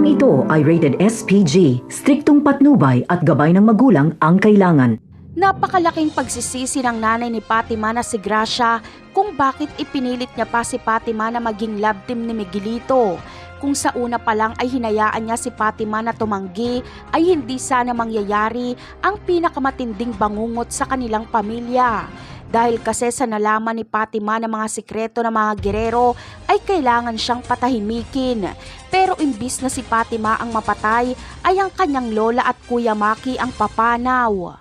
Programang ito ay rated SPG, striktong patnubay at gabay ng magulang ang kailangan. Napakalaking pagsisisi ng nanay ni Fatima na si Gracia kung bakit ipinilit niya pa si Fatima na maging love team ni Miguelito. Kung sa una pa lang ay hinayaan niya si Fatima na tumanggi, ay hindi sana mangyayari ang pinakamatinding bangungot sa kanilang pamilya. Dahil kasi sa nalaman ni Fatima na mga sikreto ng mga gerero ay kailangan siyang patahimikin. Pero imbis na si Fatima ang mapatay ay ang kanyang lola at Kuya Maki ang papanaw.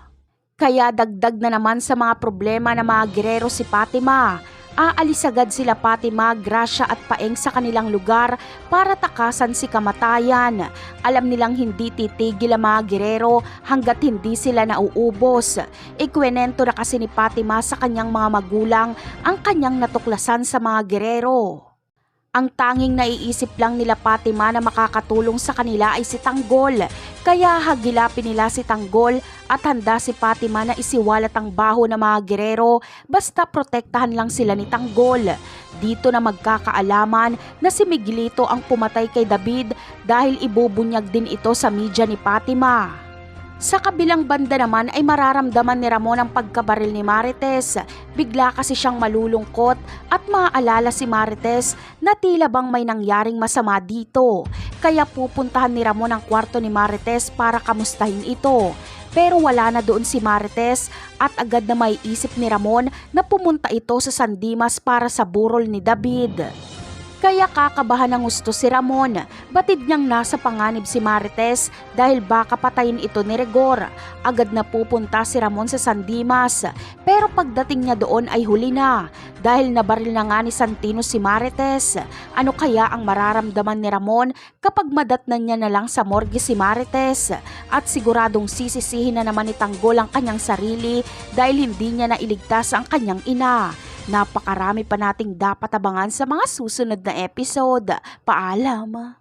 Kaya dagdag na naman sa mga problema ng mga gerero si Fatima. Aalis agad sila Fatima, Gracia at Paeng sa kanilang lugar para takasan si kamatayan. Alam nilang hindi titigil ang mga gerero hanggat hindi sila nauubos. Ikwenento na kasi ni Fatima sa kanyang mga magulang ang kanyang natuklasan sa mga gerero. Ang tanging naiisip lang nila Fatima na makakatulong sa kanila ay si Tanggol. Kaya hagilapin nila si Tanggol at handa si Fatima na isiwalat ang baho ng mga gerero basta protektahan lang sila ni Tanggol. Dito na magkakaalaman na si Miguelito ang pumatay kay David dahil ibubunyag din ito sa media ni Fatima. Sa kabilang banda naman ay mararamdaman ni Ramon ang pagkabaril ni Marites. Bigla kasi siyang malulungkot at maaalala si Marites na tila bang may nangyaring masama dito. Kaya pupuntahan ni Ramon ang kwarto ni Marites para kamustahin ito. Pero wala na doon si Marites at agad na may isip ni Ramon na pumunta ito sa San Dimas para sa burol ni David. Kaya kakabahan ng gusto si Ramon. Batid niyang nasa panganib si Marites dahil baka patayin ito ni Rigor. Agad na pupunta si Ramon sa San Dimas. Pero pagdating niya doon ay huli na dahil nabaril na nga ni Santino si Marites. Ano kaya ang mararamdaman ni Ramon kapag madatnan niya na lang sa morgue si Marites? At siguradong sisisihin na naman ni Tanggol ang kanyang sarili dahil hindi niya nailigtas ang kanyang ina. Napakarami pa nating dapat abangan sa mga susunod na episode. Paalam!